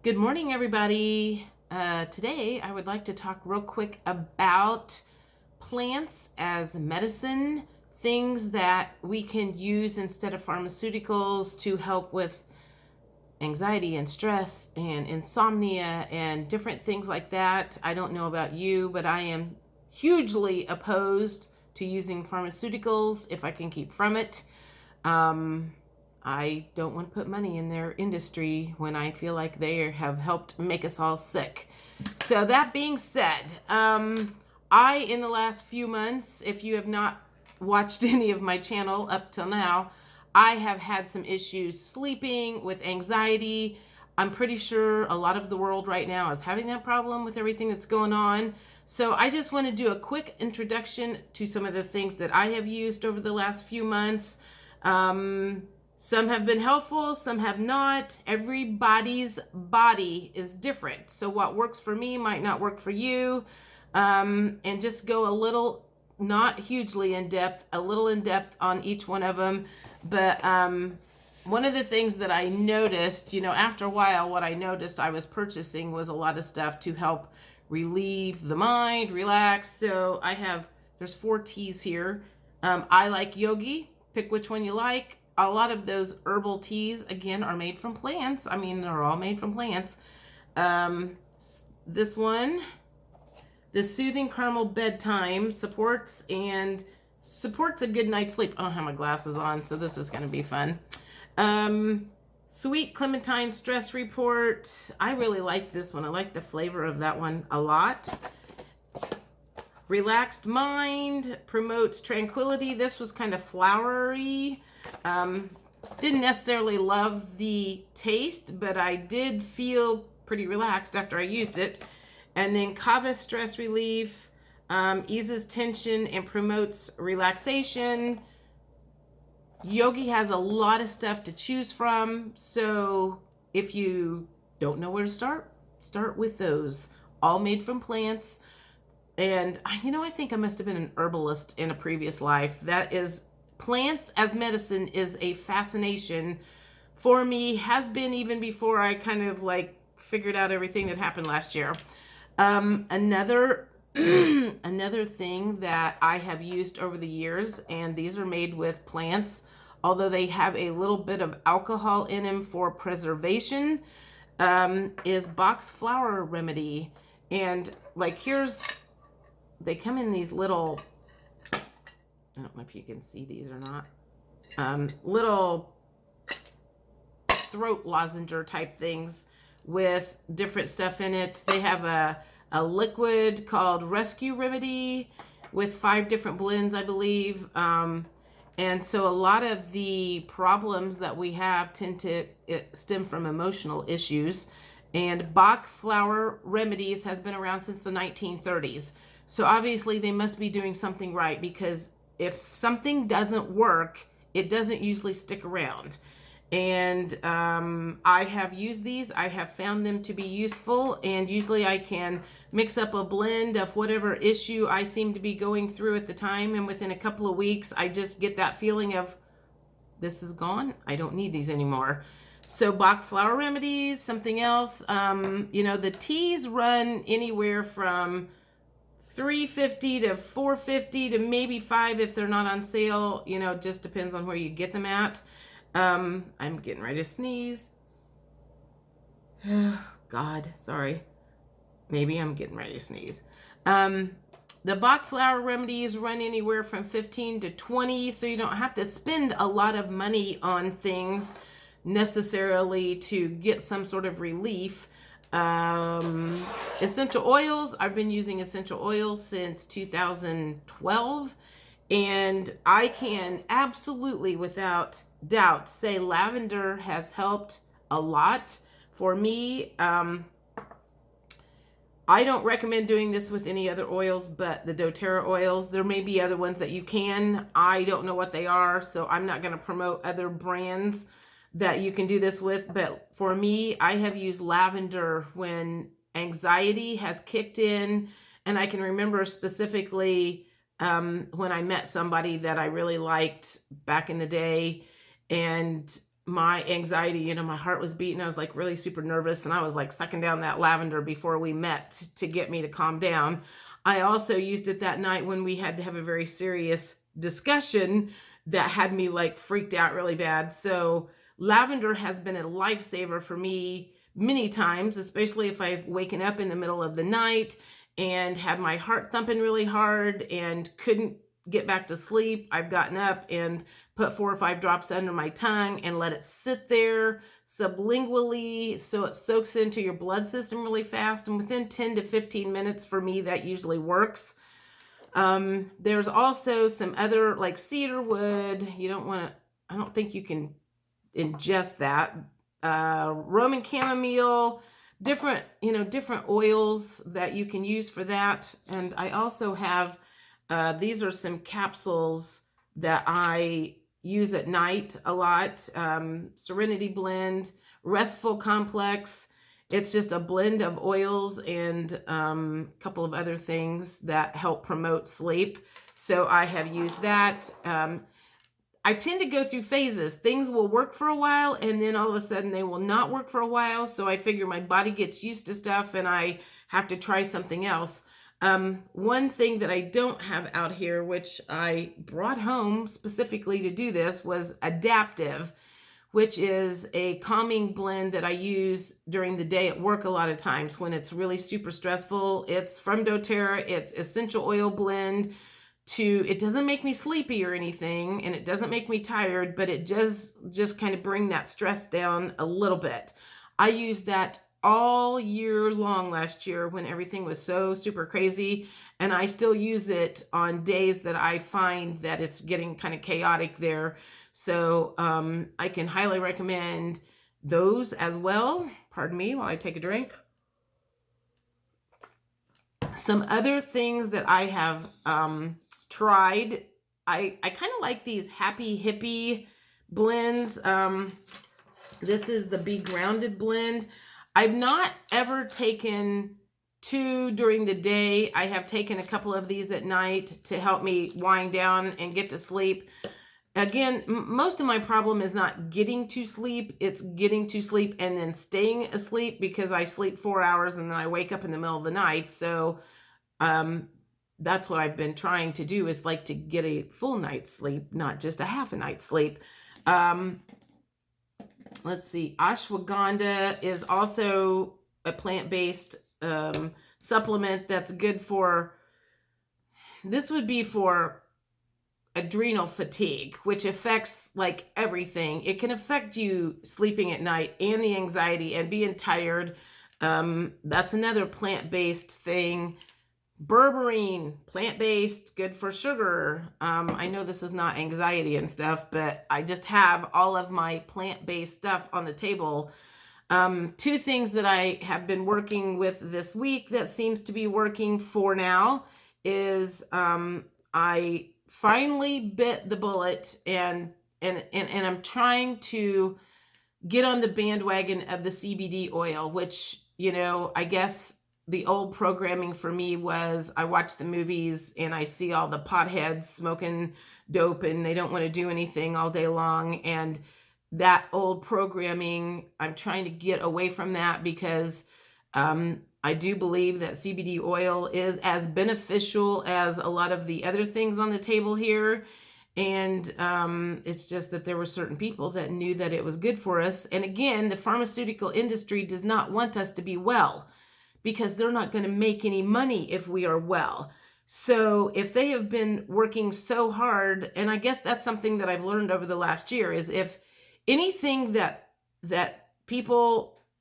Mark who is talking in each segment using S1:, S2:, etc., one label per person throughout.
S1: Good morning, everybody. Today, I would like to talk real quick about plants as medicine, things that we can use instead of pharmaceuticals to help with anxiety and stress and insomnia and different things like that. I don't know about you, but I am hugely opposed to using pharmaceuticals if I can keep from it. I don't want to put money in their industry when I feel like they have helped make us all sick. So that being said, in the last few months, if you have not watched any of my channel up till now, I have had some issues sleeping with anxiety. I'm pretty sure a lot of the world right now is having that problem with everything that's going on. So I just want to do a quick introduction to some of the things that I have used over the last few months. Some have been helpful, some have not. Everybody's body is different. So what works for me might not work for you. And just go a little, not hugely in depth, a little in depth on each one of them. But one of the things that I noticed, after a while, what I noticed I was purchasing was a lot of stuff to help relieve the mind, relax. So there's 4 teas here. I like yogi. Pick which one you like. A lot of those herbal teas, again, are made from plants. I mean, they're all made from plants. This one, the Soothing Caramel Bedtime, supports a good night's sleep. I don't have my glasses on, so this is going to be fun. Sweet Clementine Stress Report. I really like this one. I like the flavor of that one a lot. Relaxed Mind promotes tranquility. This was kind of flowery. Didn't necessarily love the taste, but I did feel pretty relaxed after I used it. And then Kava Stress Relief eases tension and promotes relaxation. Yogi has a lot of stuff to choose from. So if you don't know where to start with those. All made from plants. And, I think I must have been an herbalist in a previous life. That is, plants as medicine is a fascination for me, has been even before I kind of figured out everything that happened last year. Another thing that I have used over the years, and these are made with plants, although they have a little bit of alcohol in them for preservation, is box flower remedy. And they come in these little, I don't know if you can see these or not, little throat lozenger type things with different stuff in it. They have a liquid called Rescue Remedy with 5 different blends, I believe. And so a lot of the problems that we have tend to stem from emotional issues. And Bach Flower Remedies has been around since the 1930s. So obviously they must be doing something right, because if something doesn't work, it doesn't usually stick around. And I have used these. I have found them to be useful. And usually I can mix up a blend of whatever issue I seem to be going through at the time. And within a couple of weeks, I just get that feeling of, this is gone. I don't need these anymore. So Bach Flower Remedies, something else. The teas run anywhere from $3.50 to $4.50 to maybe $5 if they're not on sale. Just depends on where you get them at. I'm getting ready to sneeze. God, sorry. Maybe I'm getting ready to sneeze. The Bach Flower Remedies run anywhere from $15 to $20, so you don't have to spend a lot of money on things necessarily to get some sort of relief. Essential oils. I've been using essential oils since 2012, and I can absolutely, without doubt, say lavender has helped a lot for me. I don't recommend doing this with any other oils but the doTERRA oils. There may be other ones that you can. I don't know what they are, so I'm not going to promote other brands that you can do this with. But for me, I have used lavender when anxiety has kicked in. And I can remember specifically when I met somebody that I really liked back in the day. And my anxiety. You know, my heart was beating. I was like really super nervous, and I was like sucking down that lavender before we met to get me to calm down. I also used it that night when we had to have a very serious discussion that had me like freaked out really bad. So lavender has been a lifesaver for me many times, especially if I've waken up in the middle of the night and had my heart thumping really hard and couldn't get back to sleep. I've gotten up and put 4 or 5 drops under my tongue and let it sit there sublingually so it soaks into your blood system really fast. And within 10 to 15 minutes for me, that usually works. There's also some other like cedar wood. You don't want to, I don't think you can ingest that. Roman chamomile, different oils that you can use for that. And I also have, these are some capsules that I use at night a lot. Serenity Blend, Restful Complex. It's just a blend of oils and a couple of other things that help promote sleep. So I have used that. I tend to go through phases. Things will work for a while and then all of a sudden they will not work for a while. So I figure my body gets used to stuff and I have to try something else. One thing that I don't have out here, which I brought home specifically to do this, was Adaptive, which is a calming blend that I use during the day at work a lot of times when it's really super stressful. It's from doTERRA. It's essential oil blend. It doesn't make me sleepy or anything, and it doesn't make me tired, but it does just kind of bring that stress down a little bit. I used that all year long last year when everything was so super crazy, and I still use it on days that I find that it's getting kind of chaotic there. So I can highly recommend those as well. Pardon me while I take a drink. Some other things that I have tried, I kind of like these Happy Hippie blends. This is the Be Grounded blend. I've not ever taken 2 during the day. I have taken a couple of these at night to help me wind down and get to sleep. Again, most of my problem is not getting to sleep. It's getting to sleep and then staying asleep, because I sleep 4 hours and then I wake up in the middle of the night. So that's what I've been trying to do, is like to get a full night's sleep, not just a half a night's sleep. Let's see. Ashwagandha is also a plant-based supplement that's good for, this would be for adrenal fatigue, which affects like everything. It can affect you sleeping at night and the anxiety and being tired. That's another plant-based thing. Berberine, plant-based, good for sugar. I know this is not anxiety and stuff, but I just have all of my plant-based stuff on the table. 2 things that I have been working with this week that seems to be working for now is I finally bit the bullet and I'm trying to get on the bandwagon of the CBD oil, which, you know, I guess the old programming for me was I watch the movies and I see all the potheads smoking dope and they don't want to do anything all day long. And that old programming, I'm trying to get away from that, because I do believe that CBD oil is as beneficial as a lot of the other things on the table here. And it's just that there were certain people that knew that it was good for us. And again, the pharmaceutical industry does not want us to be well, because they're not going to make any money if we are well. So if they have been working so hard, and I guess that's something that I've learned over the last year, is if anything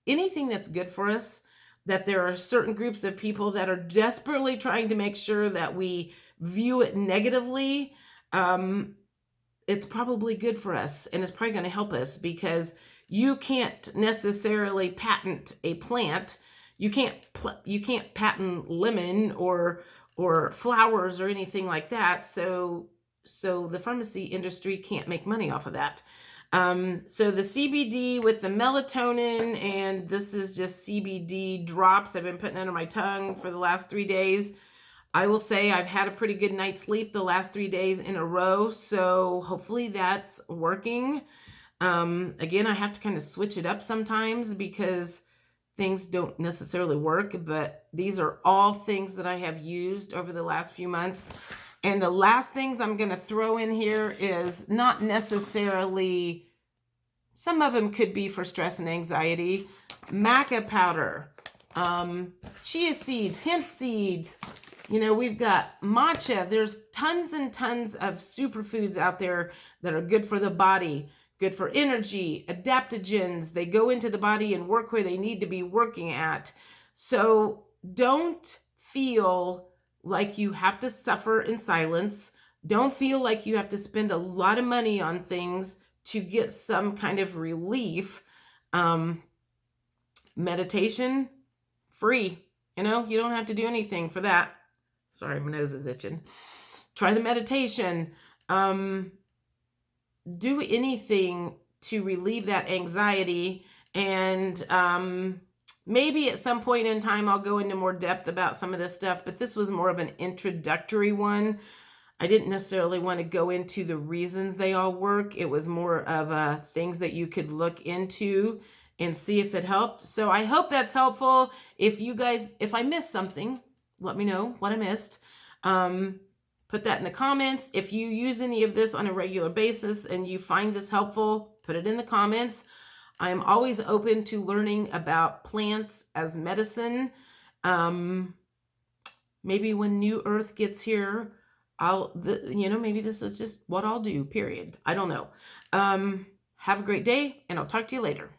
S1: anything that's good for us, that there are certain groups of people that are desperately trying to make sure that we view it negatively, it's probably good for us, and it's probably going to help us, because you can't necessarily patent a plant. You can't patent lemon or flowers or anything like that. So the pharmacy industry can't make money off of that. So the CBD with the melatonin, and this is just CBD drops I've been putting under my tongue for the last 3 days. I will say I've had a pretty good night's sleep the last 3 days in a row. So hopefully that's working. Again, I have to kind of switch it up sometimes because things don't necessarily work, but these are all things that I have used over the last few months. And the last things I'm going to throw in here is not necessarily, some of them could be for stress and anxiety. Maca powder, chia seeds, hemp seeds. You know, we've got matcha. There's tons and tons of superfoods out there that are good for the body, good for energy, adaptogens. They go into the body and work where they need to be working at. So don't feel like you have to suffer in silence. Don't feel like you have to spend a lot of money on things to get some kind of relief. Meditation, free. You know, you don't have to do anything for that. Sorry, my nose is itching. Try the meditation. Do anything to relieve that anxiety. And maybe at some point in time, I'll go into more depth about some of this stuff, but this was more of an introductory one. I didn't necessarily want to go into the reasons they all work. It was more of things that you could look into and see if it helped. So I hope that's helpful. If I missed something, let me know what I missed. Put that in the comments. If you use any of this on a regular basis and you find this helpful, put it in the comments. I am always open to learning about plants as medicine. Maybe when New Earth gets here, maybe this is just what I'll do, period. I don't know. Have a great day, and I'll talk to you later.